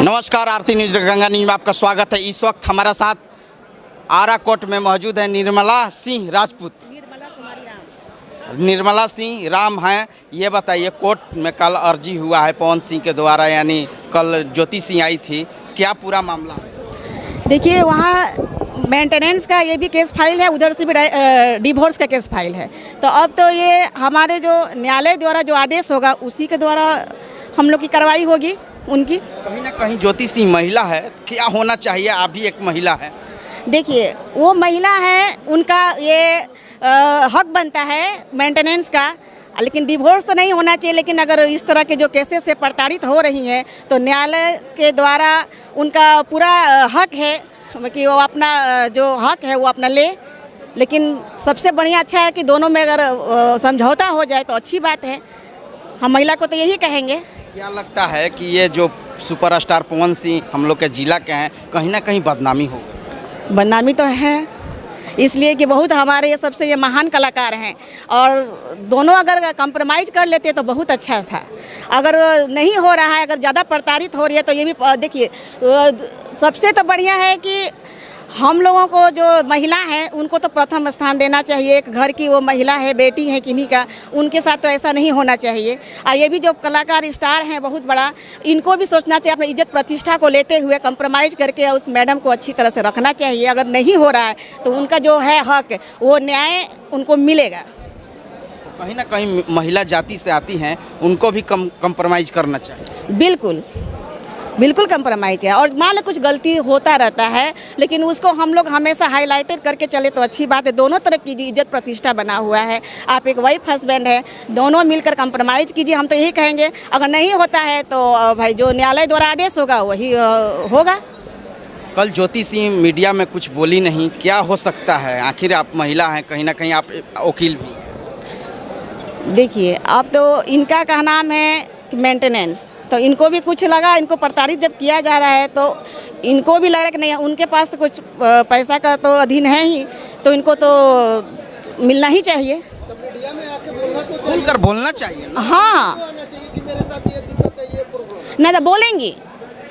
नमस्कार, आरती news Ganga news में आपका स्वागत है। इस वक्त हमारे साथ आरा कोर्ट में मौजूद है निर्मला सिंह राजपूत। निर्मला सिंह राम हैं। ये बताइए, कोर्ट में कल अर्जी हुआ है पवन सिंह के द्वारा, यानी कल ज्योति सिंह आई थी, क्या पूरा मामला है? देखिए, वहाँ मेंटेनेंस का ये भी केस फाइल है, उधर से भी डिवोर्स का केस फाइल है। तो अब तो ये हमारे जो न्यायालय द्वारा जो आदेश होगा उसी के द्वारा हम लोग की कार्रवाई होगी उनकी। कहीं ना कहीं ज्योति सिंह महिला है, क्या होना चाहिए? आप भी एक महिला है। देखिए, वो महिला है, उनका ये हक बनता है मेंटेनेंस का, लेकिन डिवोर्स तो नहीं होना चाहिए। लेकिन अगर इस तरह के जो केसेस से प्रताड़ित हो रही हैं तो न्यायालय के द्वारा उनका पूरा हक है कि वो अपना जो हक है वो अपना ले। लेकिन सबसे बढ़िया अच्छा है कि दोनों में अगर समझौता हो जाए तो अच्छी बात है। हम महिला को तो यही कहेंगे। क्या लगता है कि ये जो सुपरस्टार पवन सिंह हम लोग के जिला के हैं, कहीं ना कहीं बदनामी हो? बदनामी तो है, इसलिए कि बहुत हमारे ये सबसे ये महान कलाकार हैं, और दोनों अगर कंप्रोमाइज़ कर लेते तो बहुत अच्छा था। अगर नहीं हो रहा है, अगर ज़्यादा प्रताड़ित हो रही है तो ये भी देखिए, सबसे तो बढ़िया है कि हम लोगों को जो महिला है उनको तो प्रथम स्थान देना चाहिए। एक घर की वो महिला है, बेटी है किन्हीं का, उनके साथ तो ऐसा नहीं होना चाहिए। और ये भी जो कलाकार स्टार हैं बहुत बड़ा, इनको भी सोचना चाहिए, अपनी इज्जत प्रतिष्ठा को लेते हुए कंप्रोमाइज़ करके उस मैडम को अच्छी तरह से रखना चाहिए। अगर नहीं हो रहा है तो उनका जो है हक, वो न्याय उनको मिलेगा। कहीं ना कहीं महिला जाति से आती हैं, उनको भी कंप्रोमाइज़ करना चाहिए। बिल्कुल बिल्कुल कंप्रोमाइज़ है। और मान लो कुछ गलती होता रहता है, लेकिन उसको हम लोग हमेशा हाईलाइटेड करके चले तो अच्छी बात है। दोनों तरफ की इज्जत प्रतिष्ठा बना हुआ है। आप एक वाइफ हस्बैंड है, दोनों मिलकर कंप्रोमाइज़ कीजिए। हम तो यही कहेंगे, अगर नहीं होता है तो भाई जो न्यायालय द्वारा आदेश होगा वही होगा। कल ज्योति सिंह मीडिया में कुछ बोली नहीं, क्या हो सकता है? आखिर आप महिला हैं, कहीं ना कहीं आप वकील भी हैं। देखिए, अब तो इनका का नाम है मेंटेनेंस, तो इनको भी कुछ लगा, इनको प्रताड़ित जब किया जा रहा है तो इनको भी लग रहा है कि नहीं, उनके पास तो कुछ पैसा का तो अधीन है ही, तो इनको तो मिलना ही चाहिए। तो मीडिया में आके बोलना तो खुलकर बोलना चाहिए ना। हाँ, आना चाहिए कि मेरे साथ ये दिक्कत है, ये प्रॉब्लम ना तो बोलेंगी,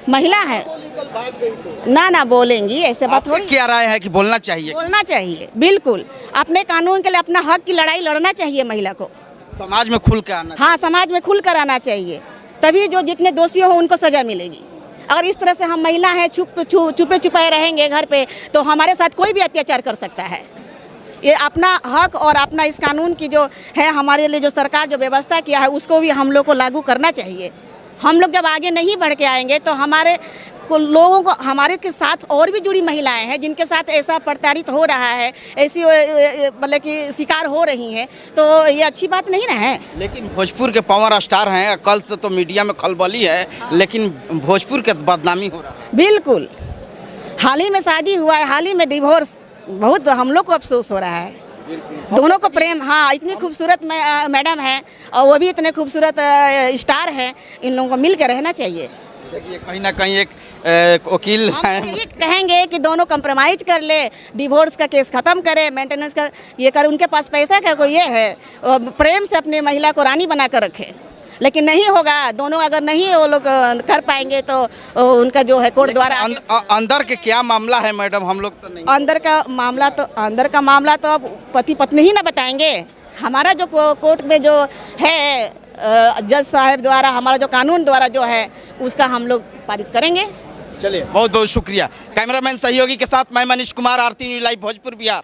महिला है कल भाग गई तो ना बोलेंगी, ऐसे बात आपकी थोड़ी। क्या राय है कि बोलना चाहिए? बोलना चाहिए, बिल्कुल। अपने कानून के लिए अपना हक की लड़ाई लड़ना चाहिए महिला को। समाज में खुल के आना। हाँ, समाज में खुल कर आना चाहिए, तभी जो जितने दोषी हो उनको सज़ा मिलेगी। अगर इस तरह से हम महिला हैं छुपे छुपाए रहेंगे घर पे, तो हमारे साथ कोई भी अत्याचार कर सकता है। ये अपना हक और अपना इस कानून की जो है हमारे लिए जो सरकार जो व्यवस्था किया है उसको भी हम लोग को लागू करना चाहिए। हम लोग जब आगे नहीं बढ़ के आएंगे तो हमारे लोगों को, हमारे के साथ और भी जुड़ी महिलाएं हैं जिनके साथ ऐसा प्रताड़ित हो रहा है, ऐसी मतलब कि शिकार हो रही हैं, तो ये अच्छी बात नहीं ना है। लेकिन भोजपुर के पावर स्टार हैं, कल से तो मीडिया में खलबली है, लेकिन भोजपुर के बदनामी हो रहा है। बिल्कुल, हाल ही में शादी हुआ है, हाल ही में डिवोर्स, बहुत हम लोग को अफसोस हो रहा है। दोनों को प्रेम, हाँ, इतनी खूबसूरत मैडम है और वो भी इतने खूबसूरत स्टार हैं, इन लोगों को मिल के रहना चाहिए। देखिए, कहीं ना कहीं एक वकील हैं, ये कहेंगे कि दोनों कंप्रोमाइज कर ले, डिवोर्स का केस खत्म करे, मेंटेनेंस का ये कर, उनके पास पैसा का कोई ये है, प्रेम से अपने महिला को रानी बना कर रखे। लेकिन नहीं होगा, दोनों अगर नहीं वो लोग कर पाएंगे तो उनका जो है कोर्ट द्वारा अंदर के क्या मामला है मैडम? हम लोग तो नहीं। अंदर का मामला तो अब पति पत्नी ही ना बताएंगे। हमारा जो कोर्ट में जो है जज साहब द्वारा, हमारा जो कानून द्वारा जो है उसका हम लोग पारित करेंगे। चलिए, बहुत बहुत शुक्रिया। कैमरामैन सहयोगी के साथ मैं मनीष कुमार, आरती न्यूज़ लाइव, भोजपुर, बिहार।